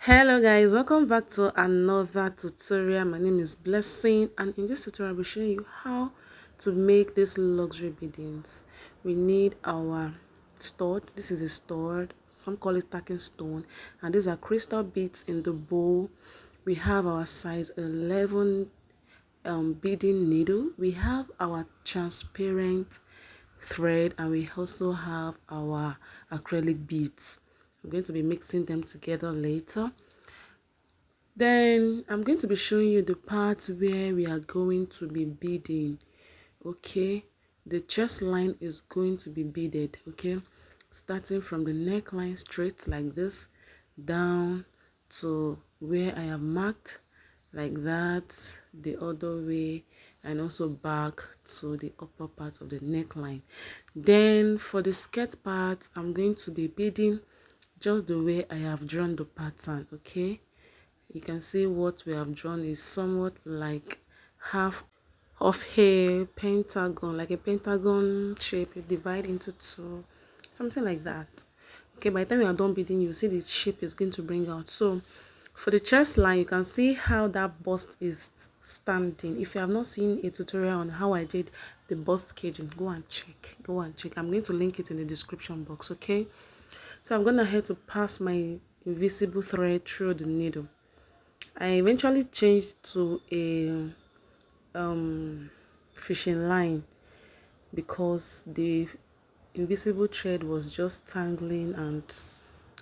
Hello guys, welcome back to another tutorial. My name is Blessing, and in this tutorial I'll be showing you how to make these luxury beadings. We need our stud. This is a stud, some call it stacking stone, and these are crystal beads in the bowl. We have our size 11 beading needle. We have our transparent thread, and we also have our acrylic beads. I'm going to be mixing them together later. Then I'm going to be showing you the part where we are going to be beading. Okay, the chest line is going to be beaded. Okay, starting from the neckline straight like this down to where I have marked, like that, the other way, and also back to the upper part of the neckline. Then for the skirt part, I'm going to be beading just the way I have drawn the pattern. Okay, you can see what we have drawn is somewhat like half of a pentagon, like a pentagon shape. You divide into two, something like that. Okay, by the time you are done beading, you see the shape is going to bring out. So for the chest line, you can see how that bust is standing. If you have not seen a tutorial on how I did the bust caging, go and check. I'm going to link it in the description box. Okay, so I'm gonna have to pass my invisible thread through the needle. I eventually changed to a fishing line because the invisible thread was just tangling and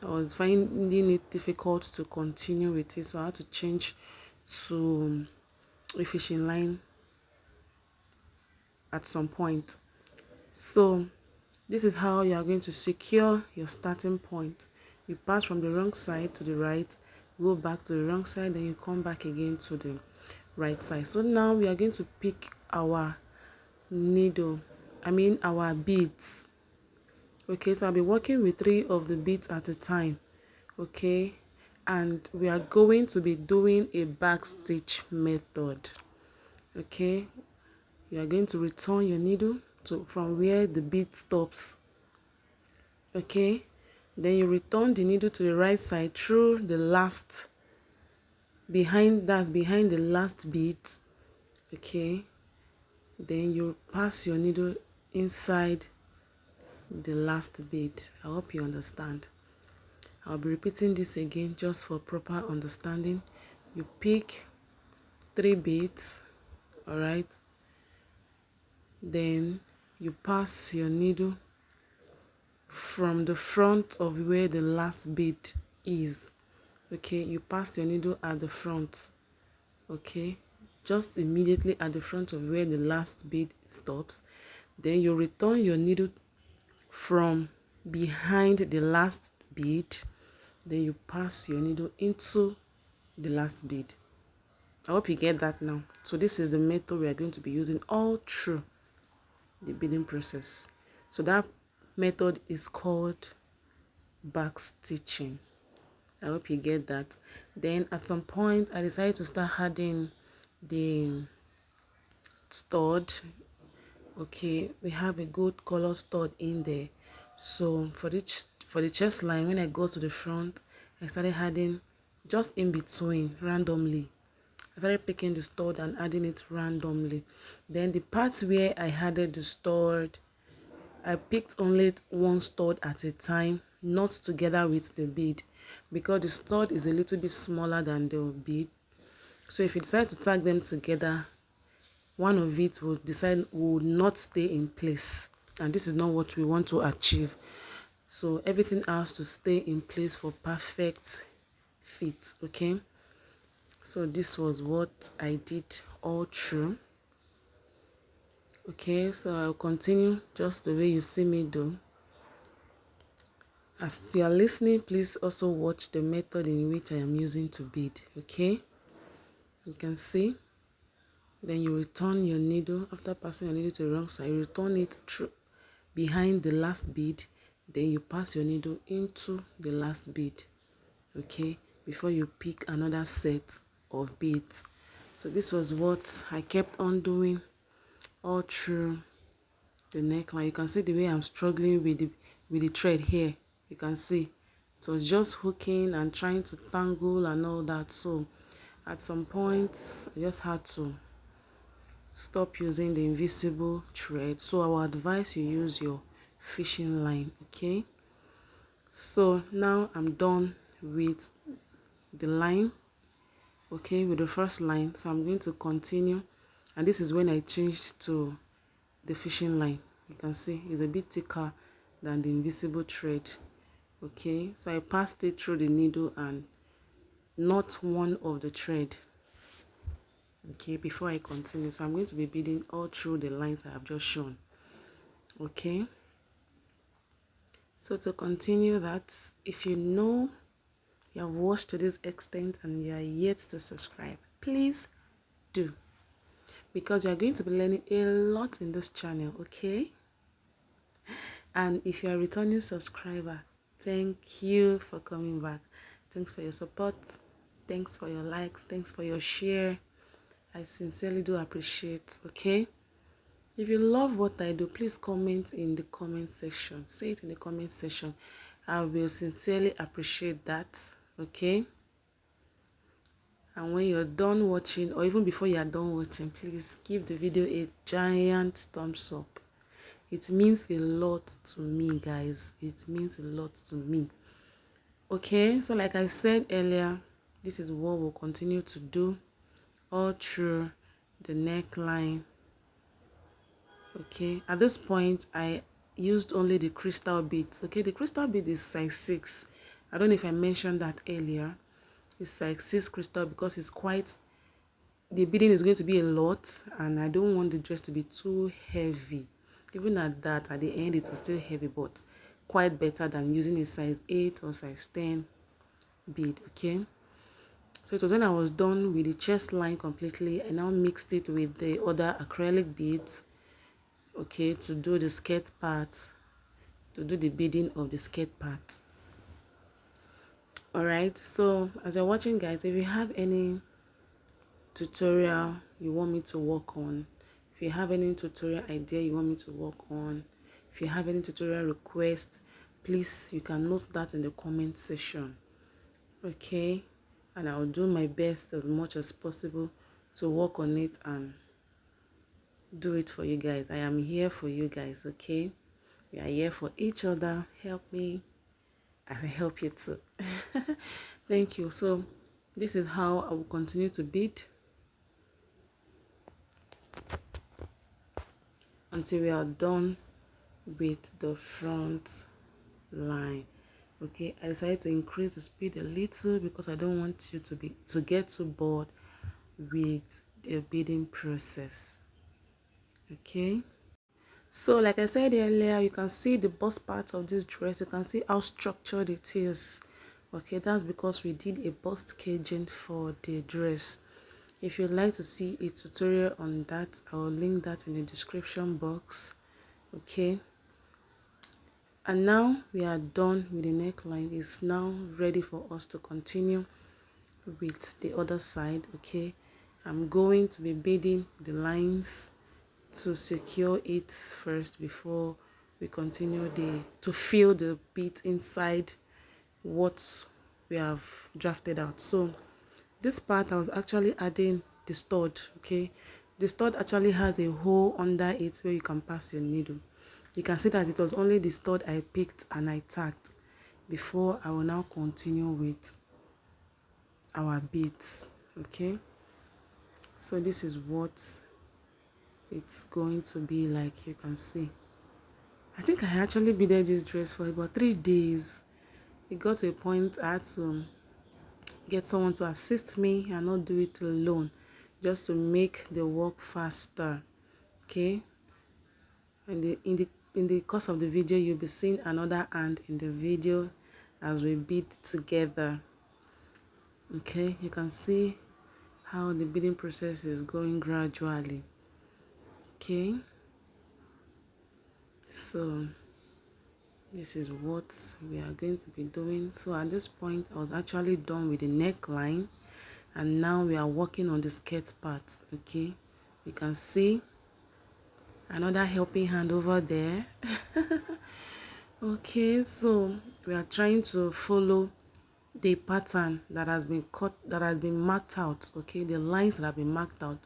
I was finding it difficult to continue with it, so I had to change to a fishing line at some point. So this is how you are going to secure your starting point. You pass from the wrong side to the right, go back to the wrong side, then you come back again to the right side. So now we are going to pick our needle, our beads. Okay, so I'll be working with 3 of the beads at a time. Okay, and we are going to be doing a back stitch method. Okay, you are going to return your needle to from where the bead stops. Okay, then you return the needle to the right side through the last behind the last bead. Okay, then you pass your needle inside the last bead. I hope you understand. I'll be repeating this again just for proper understanding. You pick 3 beads, all right, then you pass your needle from the front of where the last bead is. Okay, you pass your needle at the front. Okay, just immediately at the front of where the last bead stops. Then you return your needle from behind the last bead. Then you pass your needle into the last bead. I hope you get that now. So this is the method we are going to be using all through the beading process. So that method is called back stitching. I hope you get that. Then at some point I decided to start adding the stud. Okay, we have a good color stud in there. So for the chest line, when I go to the front, I started adding just in between randomly. I started picking the stud and adding it randomly. Then the parts where I added the stud, I picked only one stud at a time, not together with the bead, because the stud is a little bit smaller than the bead. So if you decide to tag them together, one of it will not stay in place, and this is not what we want to achieve. So everything has to stay in place for perfect fit. Okay, so this was what I did all through. Okay, so I'll continue just the way you see me do. As you are listening, please also watch the method in which I am using to bead. Okay, you can see. Then you return your needle after passing your needle to the wrong side. You return it through behind the last bead. Then you pass your needle into the last bead. Okay, before you pick another set of beads. So this was what I kept on doing all through the neckline. You can see the way I'm struggling with the thread here. You can see So it's just hooking and trying to tangle and all that. So at some point I just had to stop using the invisible thread. So I would advise you use your fishing line. Okay, so now I'm done with the line, okay, with the first line. So I'm going to continue, and this is when I changed to the fishing line. You can see it's a bit thicker than the invisible thread. Okay, so I passed it through the needle and not one of the thread, okay, before I continue. So I'm going to be beading all through the lines I have just shown. Okay, so to continue that, if you know you have watched to this extent and you are yet to subscribe, please do, because you are going to be learning a lot in this channel. Okay, and if you are a returning subscriber, thank you for coming back. Thanks for your support, thanks for your likes, thanks for your share. I sincerely do appreciate. Okay, if you love what I do, please comment in the comment section. Say it in the comment section. I will sincerely appreciate that. Okay, and when you're done watching, or even before you are done watching, please give the video a giant thumbs up. It means a lot to me, guys. It means a lot to me. Okay, so like I said earlier, this is what we'll continue to do all through the neckline. Okay, at this point I used only the crystal beads. Okay, the crystal bead is size 6. I don't know if I mentioned that earlier. It's size 6 crystal because it's quite, the beading is going to be a lot, and I don't want the dress to be too heavy. Even at that, at the end it was still heavy, but quite better than using a size 8 or size 10 bead. Okay, so it was when I was done with the chest line completely, I now mixed it with the other acrylic beads, okay, to do the skirt part, to do the beading of the skirt part. All right, so as you're watching, guys, if you have any tutorial you want me to work on, if you have any tutorial idea you want me to work on, if you have any tutorial request, please, you can note that in the comment section. Okay, and I'll do my best as much as possible to work on it and do it for you guys. I am here for you guys. Okay, we are here for each other. Help me as I help you too. Thank you. So this is how I will continue to bead until we are done with the front line. Okay, I decided to increase the speed a little because I don't want you to get too bored with the beading process. Okay, so like I said earlier, you can see the bust part of this dress. You can see how structured it is. Okay, that's because we did a bust caging for the dress. If you'd like to see a tutorial on that, I'll link that in the description box. Okay, and now we are done with the neckline. It's now ready for us to continue with the other side. Okay, I'm going to be beading the lines to secure it first before we continue to fill the bead inside what we have drafted out. So this part I was actually adding the stud. Okay, the stud actually has a hole under it where you can pass your needle. You can see that it was only the stud I picked and I tacked before I will now continue with our beads. Okay, so this is what it's going to be like. You can see I think I actually beaded this dress for about 3 days. It got to a point I had to get someone to assist me and not do it alone, just to make the work faster. Okay, and in the course of the video you'll be seeing another hand in the video as we bead together. Okay, you can see how the beading process is going gradually. Okay, so this is what we are going to be doing. So at this point I was actually done with the neckline, and now we are working on the skirt part. Okay, you can see another helping hand over there. Okay, so we are trying to follow the pattern that has been cut, that has been marked out. Okay, the lines that have been marked out,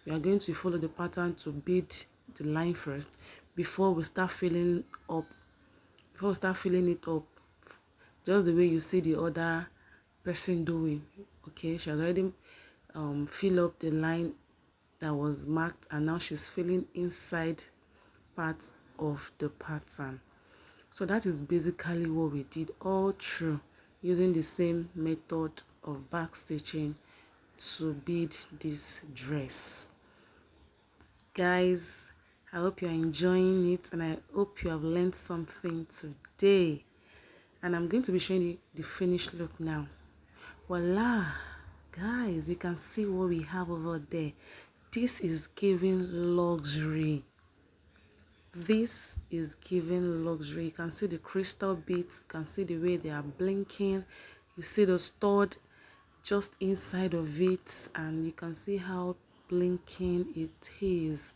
we are going to follow the pattern to bead the line first before we start filling up, it up, just the way you see the other person doing. Okay, she has already fill up the line that was marked, and now she's filling inside part of the pattern. So that is basically what we did all through, using the same method of back stitching to bead this dress. Guys, I hope you're enjoying it, and I hope you have learned something today. And I'm going to be showing you the finished look now. Voila, guys, you can see what we have over there. This is giving luxury. This is giving luxury. You can see the crystal beads, you can see the way they are blinking, you see the stud just inside of it, and you can see how blinking it is.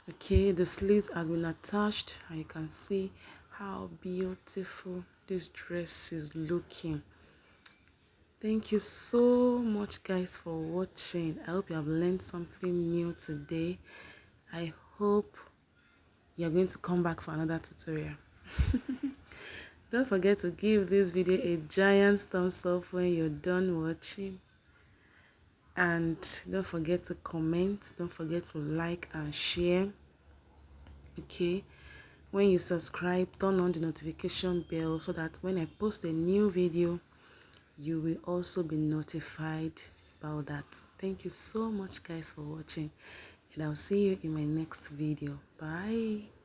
Okay, the sleeves have been attached, and you can see how beautiful this dress is looking. Thank you so much, guys, for watching. I hope you have learned something new today. I hope you're going to come back for another tutorial. Don't forget to give this video a giant thumbs up when you're done watching, and don't forget to comment, don't forget to like and share. Okay, when you subscribe, turn on the notification bell so that when I post a new video, you will also be notified about that. Thank you so much, guys, for watching, and I'll see you in my next video. Bye.